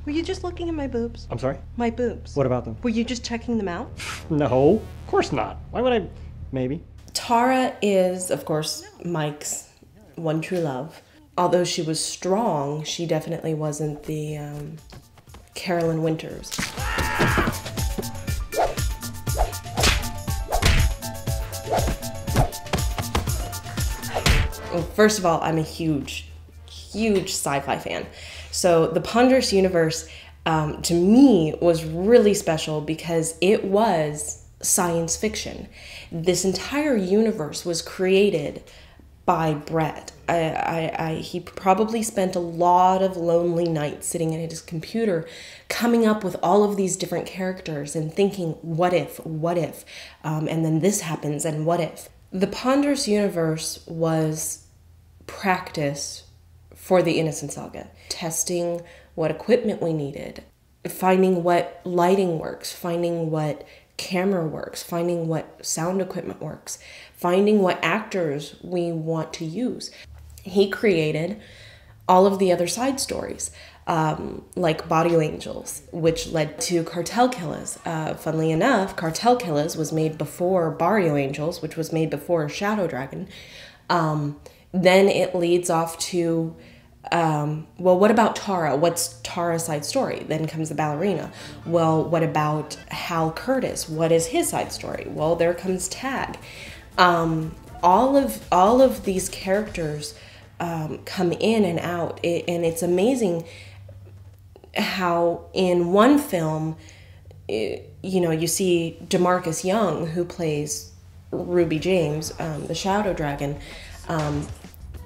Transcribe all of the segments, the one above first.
Were you just looking at my boobs? I'm sorry? My boobs. What about them? Were you just checking them out? No, of course not. Why would I? Maybe. Tara is, of course, Mike's one true love. Although she was strong, she definitely wasn't the Carolyn Winters. Well, first of all, I'm a huge sci-fi fan. So the Ponderous Universe, to me, was really special because it was science fiction. This entire universe was created by Brett. He probably spent a lot of lonely nights sitting at his computer coming up with all of these different characters and thinking, what if, and then this happens, and what if. The Ponderous Universe was practice for the Innocent Saga. Testing what equipment we needed, finding what lighting works, finding what camera works, finding what sound equipment works, finding what actors we want to use. He created all of the other side stories, like Body Angels, which led to Cartel Killers. Funnily enough, Cartel Killers was made before Barrio Angels, which was made before Shadow Dragon. Then it leads off to, well, what about Tara? What's Tara's side story? Then comes the ballerina. Well, what about Hal Curtis? What is his side story? Well, there comes Tag. All of these characters come in and out, and it's amazing how in one film, you see DeMarcus Young, who plays Ruby James, the Shadow Dragon,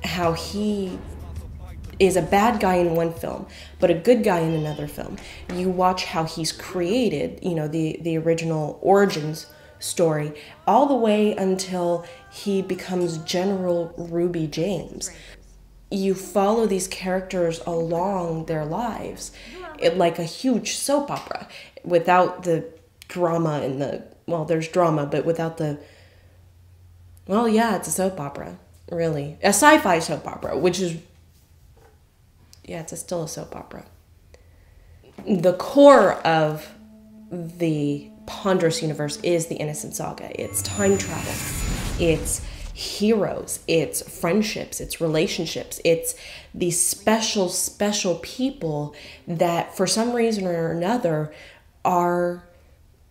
how he is a bad guy in one film, but a good guy in another film. You watch how he's created, the original origins story, all the way until he becomes General Ruby James. You follow these characters along their lives, like a huge soap opera, without the drama and there's drama, but without it's a soap opera, really. A sci-fi soap opera, which is, it's still a soap opera. The core of the Ponderous Universe is the Innocent Saga. It's time travel. It's heroes. It's friendships. It's relationships. It's these special, special people that for some reason or another are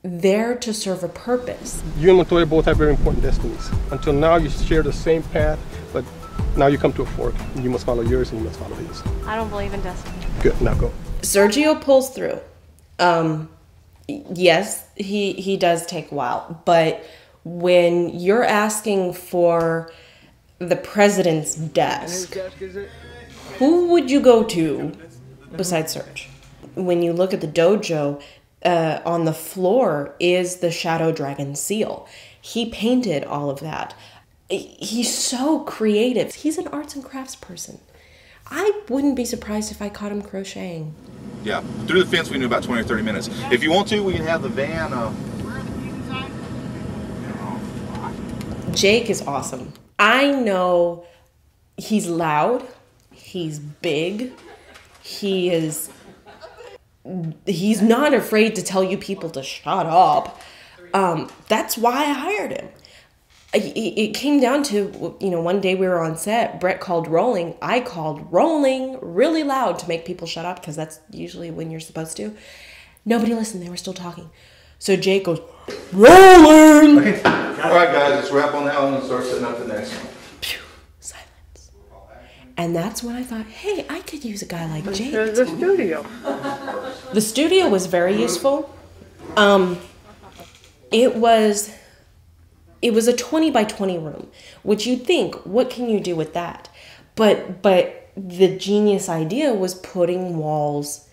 there to serve a purpose. You and Montoya both have very important destinies. Until now, you share the same path, but now you come to a fork. You must follow yours and you must follow his. I don't believe in destiny. Good, now go. Sergio pulls through. Yes, he does take a while, but when you're asking for the president's desk, who would you go to besides Serge? When you look at the dojo, on the floor is the Shadow Dragon seal. He painted all of that. He's so creative. He's an arts and crafts person. I wouldn't be surprised if I caught him crocheting. Yeah, through the fence we knew about 20 or 30 minutes. If you want to, we can have the van. Jake is awesome. I know he's loud, he's big, he's not afraid to tell you people to shut up. That's why I hired him. It came down to, one day we were on set, Brett called rolling. I called rolling really loud to make people shut up because that's usually when you're supposed to. Nobody listened. They were still talking. So Jake goes, rolling! Okay. All right, guys, let's wrap on that one and start setting up the next one. Pew, silence. And that's when I thought, hey, I could use a guy like Jake. The studio. The studio was very useful. It was a 20 by 20 room, which you'd think, what can you do with that? But the genius idea was putting walls,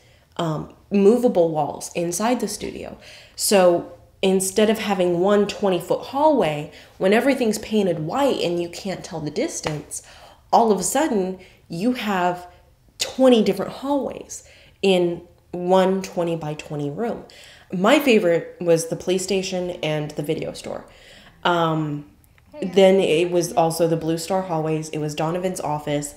movable walls inside the studio. So instead of having one 20-foot hallway, when everything's painted white and you can't tell the distance, all of a sudden you have 20 different hallways in one 20 by 20 room. My favorite was the police station and the video store. Then it was also the Blue Star hallways. It was Donovan's office.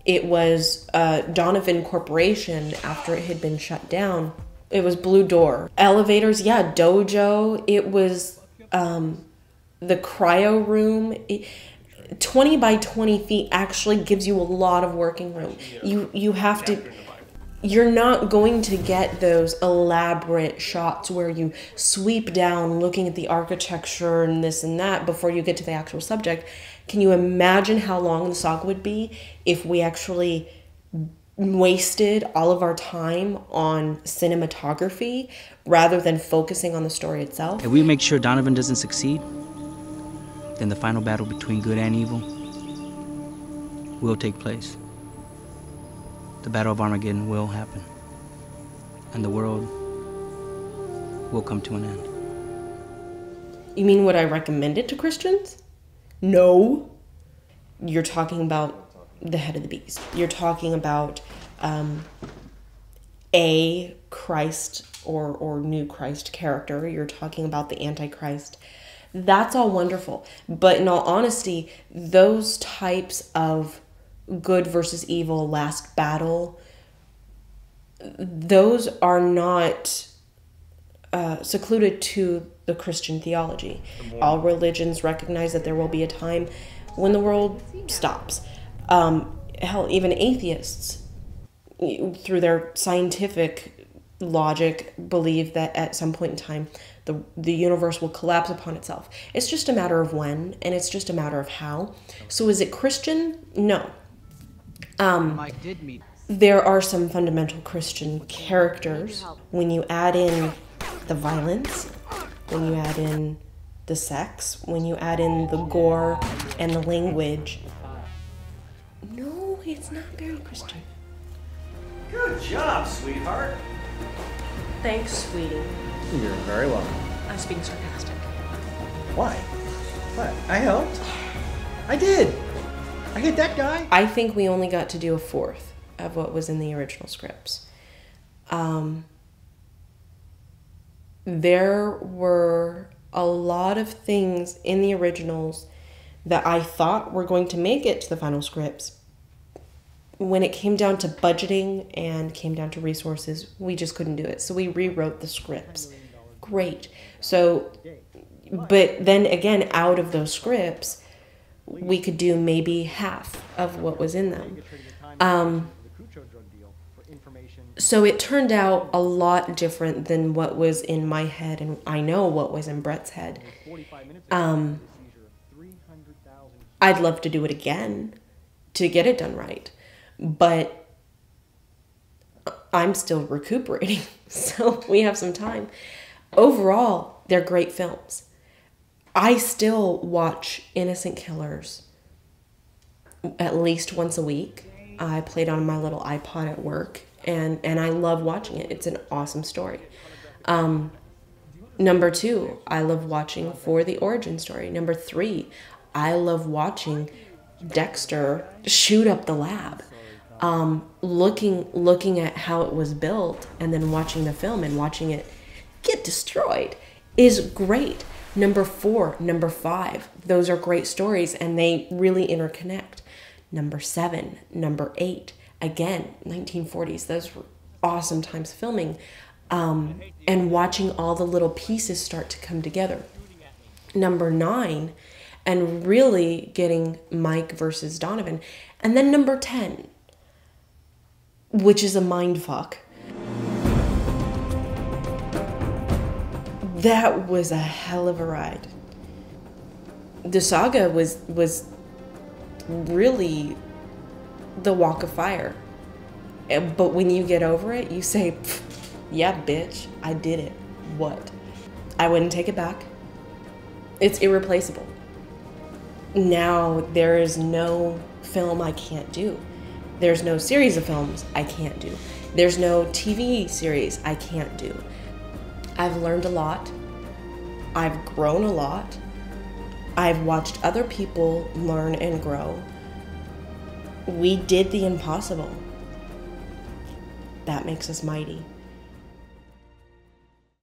It was Donovan Corporation after it had been shut down. It was Blue Door. Elevators, yeah, Dojo. It was the cryo room. 20 by 20 feet actually gives you a lot of working room. You have to... You're not going to get those elaborate shots where you sweep down looking at the architecture and this and that before you get to the actual subject. Can you imagine how long the saga would be if we actually wasted all of our time on cinematography rather than focusing on the story itself? If we make sure Donovan doesn't succeed, then the final battle between good and evil will take place. The Battle of Armageddon will happen, and the world will come to an end. You mean would I recommend it to Christians? No. You're talking about the head of the beast. You're talking about a Christ or new Christ character. You're talking about the Antichrist. That's all wonderful. But in all honesty, those types of good versus evil, last battle, those are not secluded to the Christian theology. All religions recognize that there will be a time when the world stops. Hell, even atheists, through their scientific logic, believe that at some point in time the universe will collapse upon itself. It's just a matter of when, and it's just a matter of how. So is it Christian? No. There are some fundamental Christian characters. When you add in the violence, when you add in the sex, when you add in the gore and the language. No, it's not very Christian. Good job, sweetheart. Thanks, sweetie. You're very welcome. I was being sarcastic. Why? What? I helped. I did. I hit that guy. I think we only got to do a fourth of what was in the original scripts. There were a lot of things in the originals that I thought were going to make it to the final scripts. When it came down to budgeting and came down to resources, we just couldn't do it. So we rewrote the scripts. Great. So, but then again, out of those scripts, we could do maybe half of what was in them. So it turned out a lot different than what was in my head, and I know what was in Brett's head. I'd love to do it again to get it done right, but I'm still recuperating, so we have some time. Overall, they're great films. I still watch Innocent Killers at least once a week. I play it on my little iPod at work, and I love watching it. It's an awesome story. Number 2, I love watching for the origin story. Number 3, I love watching Dexter shoot up the lab. Looking at how it was built and then watching the film and watching it get destroyed is great. Number 4, number 5, those are great stories and they really interconnect. Number 7, number 8, again, 1940s, those were awesome times filming. And watching all the little pieces start to come together. Number 9, and really getting Mike versus Donovan. And then number 10, which is a mind fuck. That was a hell of a ride. The saga was really the walk of fire. But when you get over it, you say, yeah, bitch, I did it. What? I wouldn't take it back. It's irreplaceable. Now there is no film I can't do. There's no series of films I can't do. There's no TV series I can't do. I've learned a lot. I've grown a lot. I've watched other people learn and grow. We did the impossible. That makes us mighty.